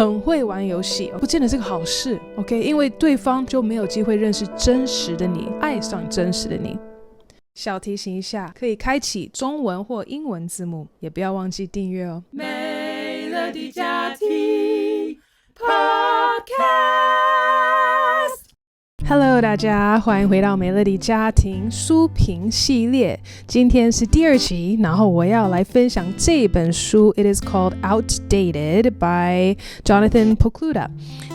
很会玩游戏，不见得是个好事 OK， 因为对方就没有机会认识真实的你，爱上真实的你。小提醒一下，可以开启中文或英文字幕，也不要忘记订阅哦。Melody 家庭 Podcast。Hello， 大家欢迎回到美乐蒂家庭书评系列，今天是第2集，然后我要来分享这本书 It is called Outdated by Jonathan Pokluda。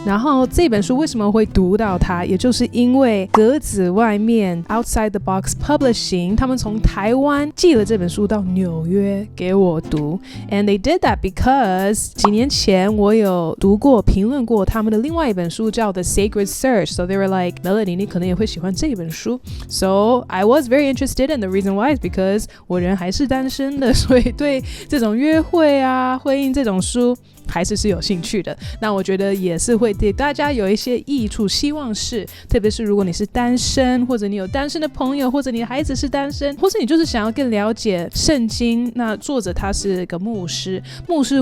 然后这本书为什么会读到它，也就是因为格子外面 Outside the Box Publishing 他们从台湾寄了这本书到纽约给我读， and they did that because 几年前我有读过评论过他们的另外一本书叫 The Sacred Search， so they were like Melody 你可能也会喜欢这本书， so I was very interested and the reason why is because 我人还是单身的，所以对这种约会啊婚姻这种书还是有兴趣的。那我觉得也是会对大家有一些益处，希望是特别是如果你是单身，或者你有单身的朋友，或者你的孩子是单身，或者你就是想要更了解圣经，那作者他是个牧师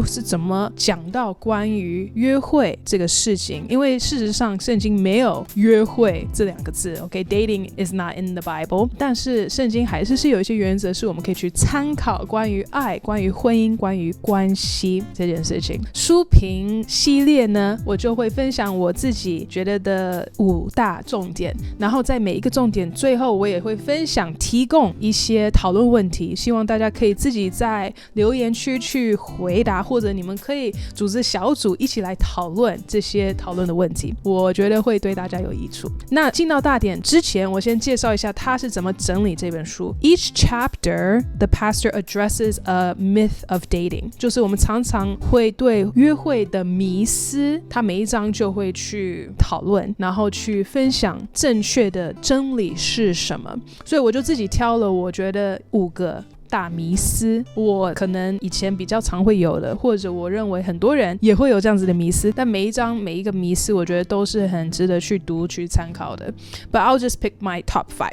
是怎么讲到关于约会这个事情，因为事实上圣经没有约会这2个字 OK dating is not in the Bible， 但是圣经还是有一些原则是我们可以去参考，关于爱，关于婚姻，关于关系这件事情。书评系列呢，我就会分享我自己觉得的5大重点，然后在每一个重点最后我也会分享提供一些讨论问题，希望大家可以自己在留言区去回答，或者你们可以组织小组一起来讨论这些讨论的问题，我觉得会对大家有益处。那进到大点之前，我先介绍一下他是怎么整理这本书。 Each chapter the pastor addresses a myth of dating， 就是我们常常会对约会的迷思，他每一章就会去讨论，然后去分享正确的真理是什么，所以我就自己挑了我觉得5个大迷思，我可能以前比较常会有的，或者我认为很多人也会有这样子的迷思，但每一章每一个迷思我觉得都是很值得去读去参考的。 But I'll just pick my top 5.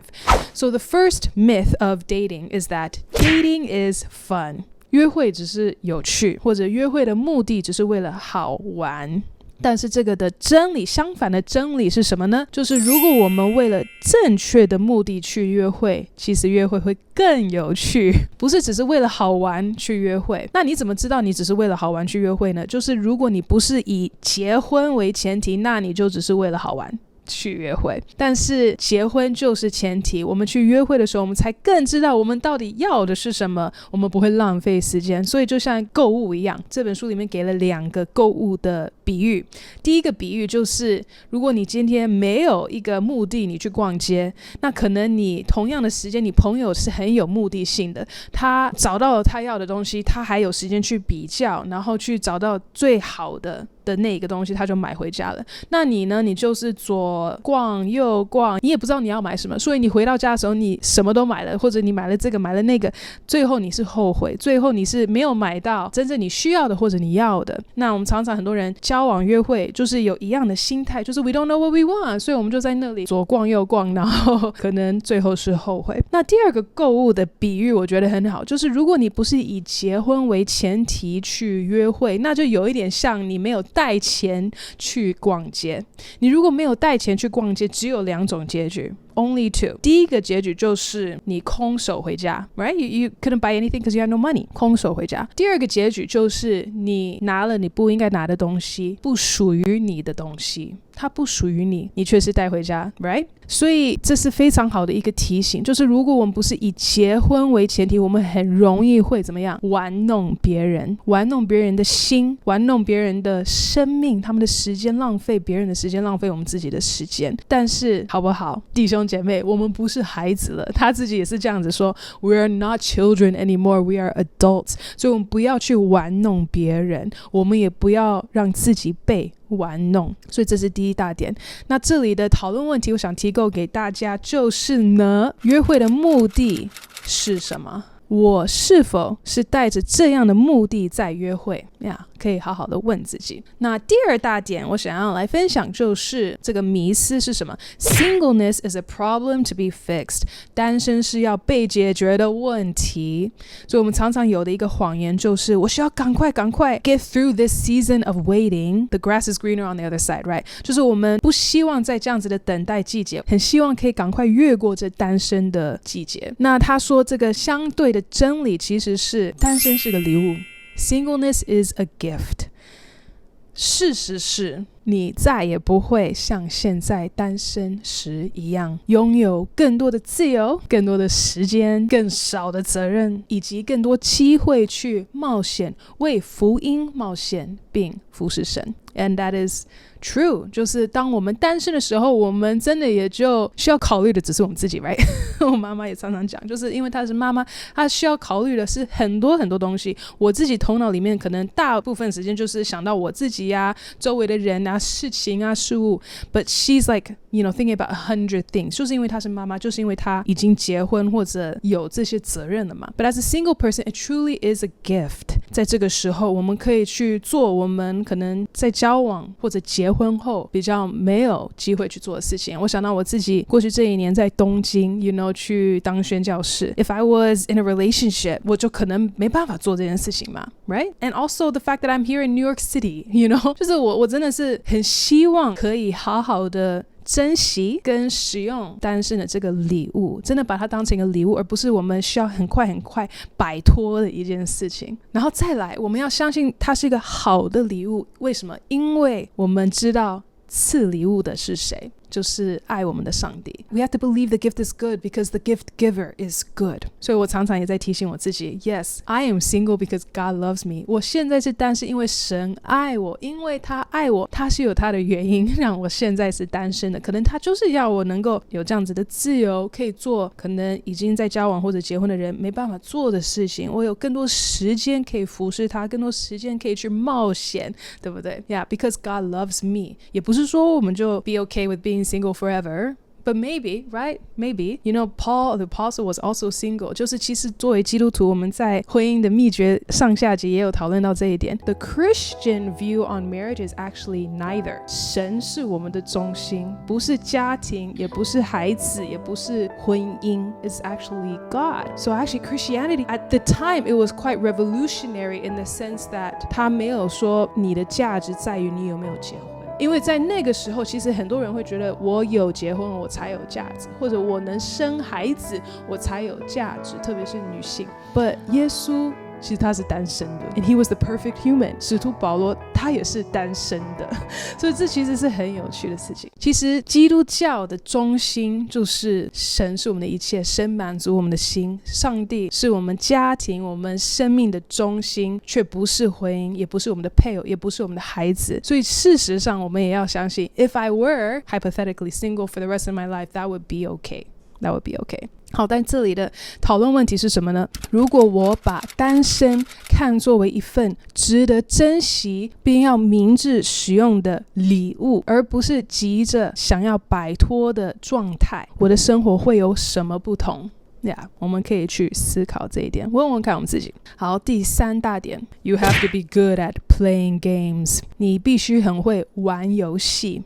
So the first myth of dating is that dating is fun，约会只是有趣，或者约会的目的只是为了好玩。但是这个的真理，相反的真理是什么呢？就是如果我们为了正确的目的去约会，其实约会会更有趣，不是只是为了好玩去约会。那你怎么知道你只是为了好玩去约会呢？就是如果你不是以结婚为前提，那你就只是为了好玩去约会，但是结婚就是前提，我们去约会的时候我们才更知道我们到底要的是什么，我们不会浪费时间。所以就像购物一样，这本书里面给了2个购物的比喻。第一个比喻就是如果你今天没有一个目的你去逛街，那可能你同样的时间，你朋友是很有目的性的，他找到了他要的东西，他还有时间去比较，然后去找到最好的那个东西，他就买回家了。那你呢？你就是左逛右逛，你也不知道你要买什么，所以你回到家的时候你什么都买了，或者你买了这个买了那个，最后你是后悔，最后你是没有买到真正你需要的或者你要的。那我们常常很多人交往约会就是有一样的心态，就是 we don't know what we want， 所以我们就在那里左逛右逛，然后可能最后是后悔。那第2个购物的比喻我觉得很好，就是如果你不是以结婚为前提去约会，那就有一点像你没有带钱去逛街。你如果没有带钱去逛街，只有2种结局，Only 2. 第一个结局就是你空手回家 right? You couldn't buy anything because you had no money， 空手回家。第2个结局就是你拿了你不应该拿的东西，不属于你的东西，它不属于你，你却是带回家 right？ 所以这是非常好的一个提醒，就是如果我们不是以结婚为前提，我们很容易会怎么样？玩弄别人，玩弄别人的心，玩弄别人的生命，他们的时间，浪费别人的时间，浪费我们自己的时间。但是好不好，弟兄姐妹，我们不是孩子了，他自己也是这样子说 We are not children anymore, we are adults。 所以我们不要去玩弄别人，我们也不要让自己被玩弄。所以这是第1大点。那这里的讨论问题我想提供给大家就是呢，约会的目的是什么？我是否是带着这样的目的在约会呀？可以好好的问自己。那第二大点我想要来分享就是这个迷思是什么？ Singleness is a problem to be fixed. 单身是要被解决的问题。所以我们常常有的一个谎言就是我需要赶快 get through this season of waiting. The grass is greener on the other side, right? 就是我们不希望在这样子的等待季节，很希望可以赶快越过这单身的季节。那他说这个相对的真理其实是单身是个礼物。Singleness is a gift. 事实是你再也不会像现在单身时一样拥有更多的自由，更多的时间，更少的责任，以及更多机会去冒险，为福音冒险并服侍神。And that is true. 就是当我们单身的时候，我们真的也就需要考虑的只是我们自己 right? 我妈妈也常常讲，就是因为她是妈妈，她需要考虑的是很多很多东西。我自己头脑里面可能大部分时间就是想到我自己啊，周围的人啊，事情啊，事物。But she's like, thinking about 100 things. 就是因为她是妈妈，就是因为她已经结婚或者有这些责任了嘛。But as a single person, it truly is a gift. 在这个时候，我们可以去做我们可能在交往或者结婚后比较没有机会去做的事情。我想到我自己过去这一年在东京 去当宣教士。 If I was in a relationship 我就可能没办法做这件事情嘛 right? And also the fact that I'm here in New York City 就是我真的是很希望可以好好的珍惜跟使用单身的这个礼物，真的把它当成一个礼物，而不是我们需要很快摆脱的一件事情。然后再来，我们要相信它是一个好的礼物。为什么？因为我们知道赐礼物的是谁，就是爱我们的上帝。 We have to believe the gift is good because the gift giver is good. 所以我常常也在提醒我自己 Yes, I am single because God loves me. 我现在是单身因为神爱我，因为他爱我，他是有他的原因让我现在是单身的。可能他就是要我能够有这样子的自由，可以做可能已经在交往或者结婚的人没办法做的事情。我有更多时间可以服侍他，更多时间可以去冒险，对不对？ Yeah, because God loves me. 也不是说我们就 be okay with being single forever, but maybe, right? Maybe. Paul the apostle was also single. 就是其实作为基督徒，我们在婚姻的秘诀上下集也有讨论到这一点。The Christian view on marriage is actually neither. 神是我们的中心，不是家庭，也不是孩子，也不是婚姻。It's actually God. So actually Christianity, at the time, it was quite revolutionary in the sense that 它没有说你的价值在于你有没有结婚。因为在那个时候其实很多人会觉得我有结婚我才有价值，或者我能生孩子我才有价值，特别是女性。 But 耶稣其实他是单身的 and he was the perfect human. 使徒保罗他也是单身的所以这其实是很有趣的事情。其实基督教的中心就是神是我们的一切，神满足我们的心，上帝是我们家庭我们生命的中心，却不是婚姻，也不是我们的配偶，也不是我们的孩子。所以事实上我们也要相信 If I were hypothetically single for the rest of my life, that would be okay. That would be okay. 好，但这里的讨论问题是什么呢？如果我把单身看作为一份值得珍惜并要明智使用的礼物，而不是急着想要摆脱的状态，我的生活会有什么不同我们可以去思考这一点，问问看我们自己。好，第三大点 You have to be good at playing games. 你必须很会玩游戏。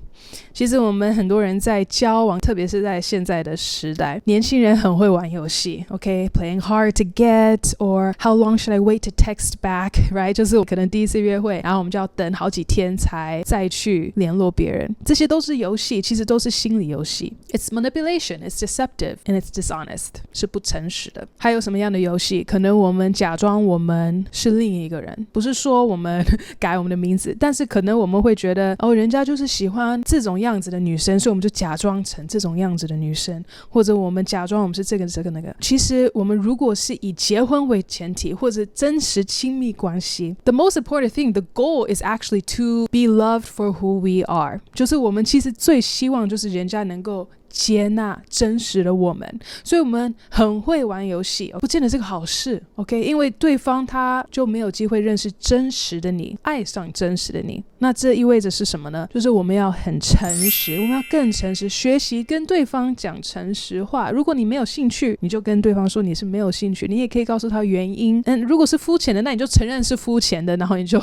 其实我们很多人在交往，特别是在现在的时代，年轻人很会玩游戏 OK, playing hard to get, or how long should I wait to text back, right? 就是我可能第一次约会，然后我们就要等好几天才再去联络别人，这些都是游戏，其实都是心理游戏。 It's manipulation, it's deceptive, and it's dishonest. 是不诚实的。还有什么样的游戏？可能我们假装我们是另一个人，不是说我们改我们的名字，但是可能我们会觉得人家就是喜欢这种样子的女生，所以我们就假装成这种样子的女生，或者我们假装我们是这个那个。其实我们如果是以结婚为前提，或者真实亲密关系， the most important thing, the goal is actually to be loved for who we are. 就是我们其实最希望就是人家能够接纳真实的我们，所以我们很会玩游戏，不见得是个好事 OK， 因为对方他就没有机会认识真实的你，爱上真实的你。那这意味着是什么呢？就是我们要很诚实，我们要更诚实，学习跟对方讲诚实话。如果你没有兴趣，你就跟对方说你是没有兴趣，你也可以告诉他原因。如果是肤浅的，那你就承认是肤浅的，然后你就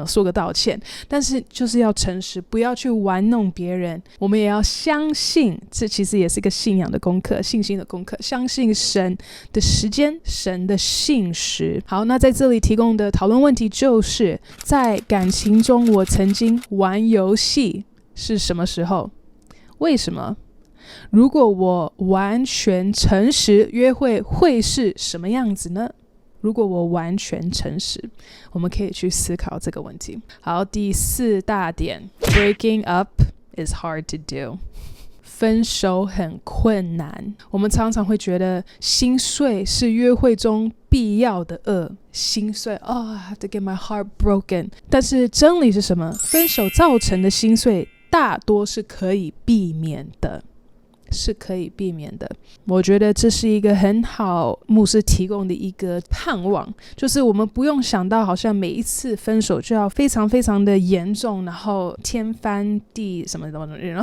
说个道歉。但是就是要诚实，不要去玩弄别人。我们也要相信，这其实也是一个信仰的功课，信心的功课，相信神的时间，神的信实。好，那在这里提供的讨论问题就是在感情中我曾经玩游戏是什么时候？为什么？如果我完全诚实，约会会是什么样子呢？如果我完全诚实，我们可以去思考这个问题。好，第4大点 Breaking up is hard to do， 分手很困难。我们常常会觉得心碎是约会中必要的恶，心碎I have to get my heart broken。 但是真理是什么？分手造成的心碎大多是可以避免的，是可以避免的。我觉得这是一个很好牧师提供的一个盼望，就是我们不用想到好像每一次分手就要非常非常的严重，然后天翻地什么的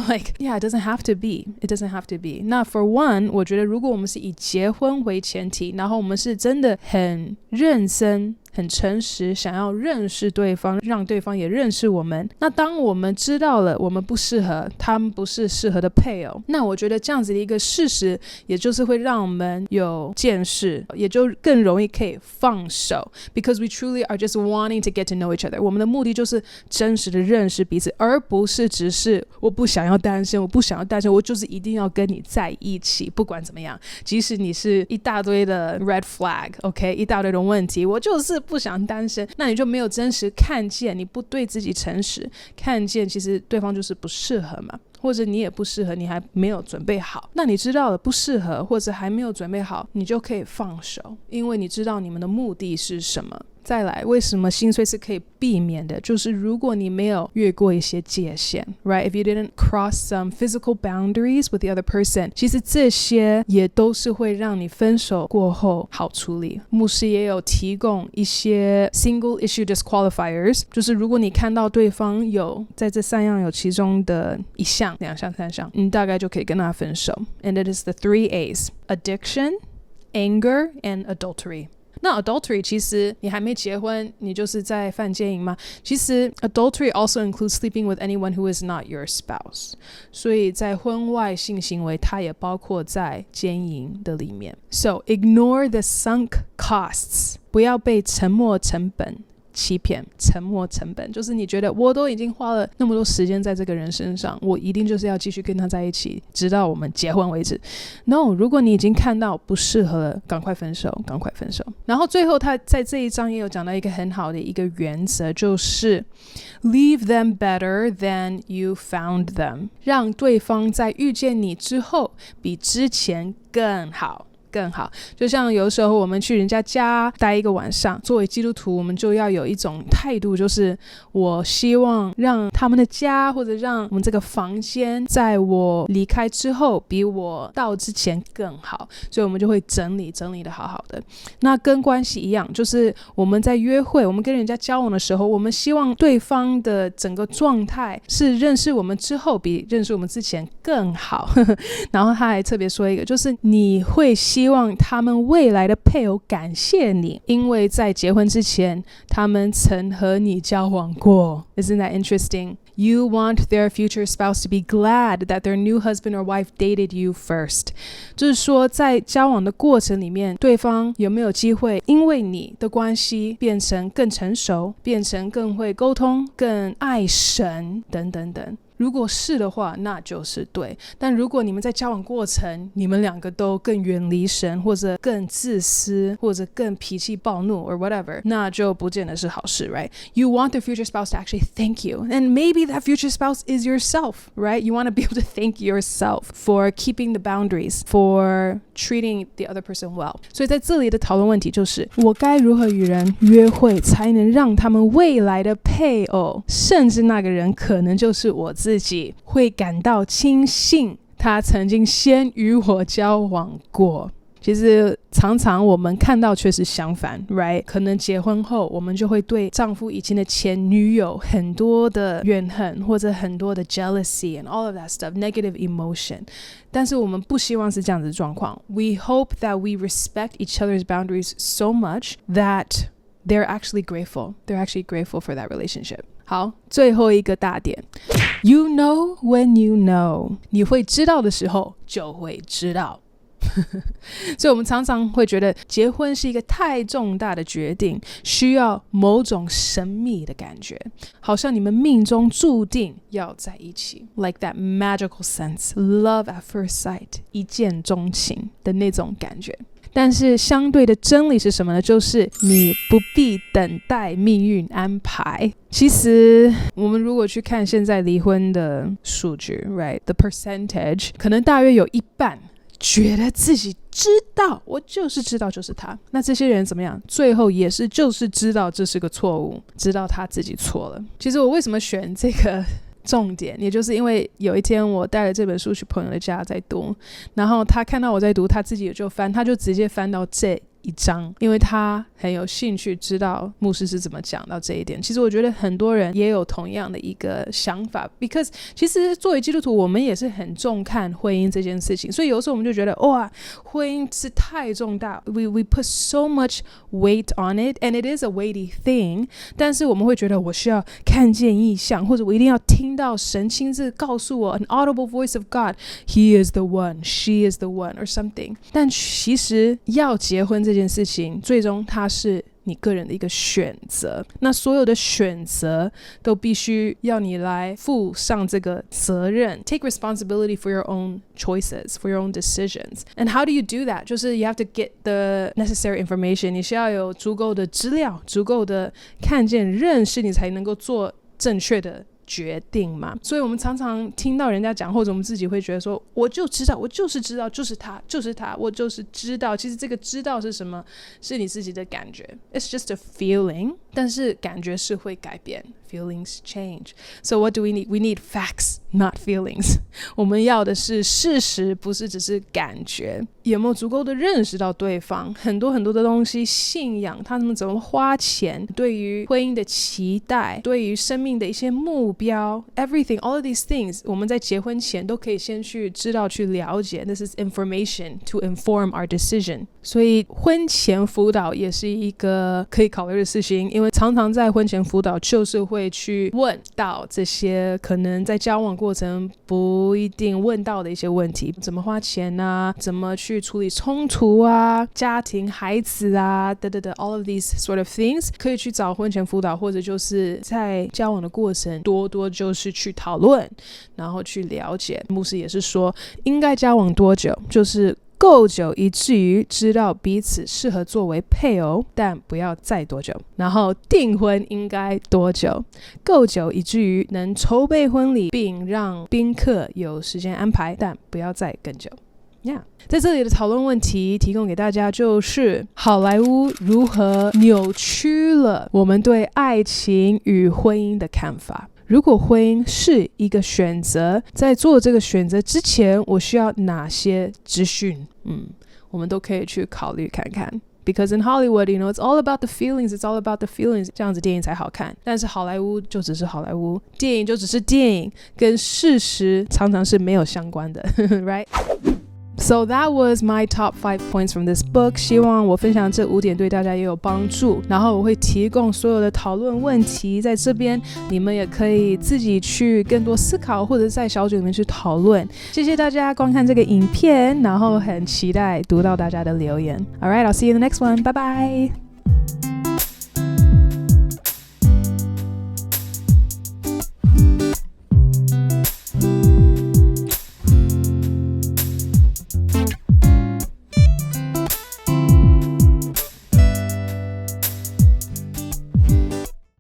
like yeah it doesn't have to be, it doesn't have to be。 那 for one 我觉得如果我们是以结婚为前提，然后我们是真的很认真很诚实，想要认识对方，让对方也认识我们。那当我们知道了我们不适合，他们不是适合的配偶，那我觉得这样子的一个事实，也就是会让我们有见识，也就更容易可以放手。Because we truly are just wanting to get to know each other。我们的目的就是真实的认识彼此，而不是只是我不想要单身，我不想要单身，我就是一定要跟你在一起，不管怎么样，即使你是一大堆的 red flag OK， 一大堆的问题，我就是不想单身，那你就没有真实看见，你不对自己诚实，看见其实对方就是不适合嘛，或者你也不适合，你还没有准备好。那你知道了不适合或者还没有准备好，你就可以放手，因为你知道你们的目的是什么。再来，为什么心碎是可以避免的？就是如果你没有越过一些界限 right? If you didn't cross some physical boundaries with the other person， 其实这些也都是会让你分手过后好处理。牧师也有提供一些 single issue disqualifiers， 就是如果你看到对方有在这3样有其中的1项、2项、3项，你大概就可以跟他分手。 And it is the 3 A's: addiction, anger, and adultery。那 adultery 其实你还没结婚，你就是在犯奸淫吗？其实 adultery also includes sleeping with anyone who is not your spouse， 所以在婚外性行为它也包括在奸淫的里面。 So ignore the sunk costs， 不要被沉没成本欺骗。沉没成本就是你觉得我都已经花了那么多时间在这个人身上，我一定就是要继续跟他在一起直到我们结婚为止。 No， 如果你已经看到不适合了，赶快分手，赶快分手。然后最后他在这一章也有讲到一个很好的一个原则，就是 leave them better than you found them， 让对方在遇见你之后比之前更好。就像有时候我们去人家家待一个晚上，作为基督徒我们就要有一种态度，就是我希望让他们的家或者让我们这个房间在我离开之后比我到之前更好，所以我们就会整理的好好的。那跟关系一样，就是我们在约会，我们跟人家交往的时候，我们希望对方的整个状态是认识我们之后比认识我们之前更好然后他还特别说一个，就是你会希望他们未来的配偶感谢你，因为在结婚之前他们曾和你交往过。 Isn't that interesting? You want their future spouse to be glad that their new husband or wife dated you first， 就是说在交往的过程里面，对方有没有机会因为你的关系变成更成熟，变成更会沟通，更爱神等等等。如果是的话，那就是对。但如果你们在交往过程，你们两个都更远离神，或者更自私，或者更脾气暴怒 or whatever， 那就不见得是好事 right? You want the future spouse to actually thank you, and maybe that future spouse is yourself, right? You want to be able to thank yourself for keeping the boundaries, for treating the other person well。 所以在这里的讨论问题就是，我该如何与人约会才能让他们未来的配偶，甚至那个人可能就是我自己，会感到轻信他曾经先与我交往过。其实常常我们看到却是相反 right？ 可能结婚后我们就会对丈夫以前的前女友很多的怨恨，或者很多的 jealousy and all of that stuff, negative emotion. 但是我们不希望是这样子的状况。 We hope that we respect each other's boundaries so much that they're actually grateful. They're actually grateful for that relationship. 好，最后一个大点， You know when you know. 你会知道的时候就会知道。所以我们常常会觉得结婚是一个太重大的决定，需要某种神秘的感觉，好像你们命中注定要在一起， like that magical sense, love at first sight, 一见钟情的那种感觉。但是相对的真理是什么呢？就是你不必等待命运安排。其实我们如果去看现在离婚的数据 right, the percentage 可能大约有一半觉得自己知道，我就是知道就是他。那这些人怎么样？最后也是就是知道这是个错误，知道他自己错了。其实我为什么选这个重点，也就是因为有一天我带了这本书去朋友的家在读，然后他看到我在读，他自己也就翻，他就直接翻到这一章，因为他很有兴趣知道牧师是怎么讲到这一点。其实我觉得很多人也有同样的一个想法， because 其实作为基督徒我们也是很重看婚姻这件事情，所以有时候我们就觉得哇，婚姻是太重大， we put so much weight on it and it is a weighty thing， 但是我们会觉得我需要看见异象，或者我一定要听到神亲自告诉我 an audible voice of God, He is the one, She is the one or something。 但其实要结婚这件事情最终它是你个人的一个选择，那所有的选择都必须要你来负上这个责任， take responsibility for your own choices, for your own decisions. And how do you do that? 就是 you have to get the necessary information， 你需要有足够的资料，足够的看见认识，你才能够做正确的决定嘛。所以我们常常听到人家讲，或者我们自己会觉得说，我就知道，我就是知道，就是他，就是他，我就是知道。其实这个知道是什么？是你自己的感觉， It's just a feeling， 但是感觉是会改变， Feelings change. So what do we need? We need facts, not feelings. 我们要的是事实，不是只是感觉。有没有足够的认识到对方？很多很多的东西，信仰，他们怎么花钱，对于婚姻的期待，对于生命的一些目标 everything, all of these things 我们在结婚前都可以先去知道，去了解。 This is information to inform our decision. 所以婚前辅导也是一个可以考虑的事情，因为常常在婚前辅导就是会去问到这些可能在交往过程不一定问到的一些问题，怎么花钱啊，怎么去处理冲突啊，家庭孩子啊，等等等 all of these sort of things 可以去找婚前辅导，或者就是在交往的过程多多就是去讨论，然后去了解。牧师也是说应该交往多久，就是够久以至于知道彼此适合作为配偶，但不要再多久。然后订婚应该多久？够久以至于能筹备婚礼，并让宾客有时间安排，但不要再更久。在这里的讨论问题提供给大家，就是好莱坞如何扭曲了我们对爱情与婚姻的看法。如果婚姻是一个选择，在做这个选择之前，我需要哪些资讯？我们都可以去考虑看看。Because in Hollywood, you know, it's all about the feelings, it's all about the feelings. 这样子电影才好看。但是好莱坞就只是好莱坞，电影就只是电影，跟事实常常是没有相关的right? So that was my top 5 points from this book. 希望我分享这5点对大家也有帮助，然后我会提供所有的讨论问题在这边，你们也可以自己去更多思考，或者在小组里面去讨论。谢谢大家观看这个影片，然后很期待读到大家的留言。Alright, I'll see you in the next one. Bye bye!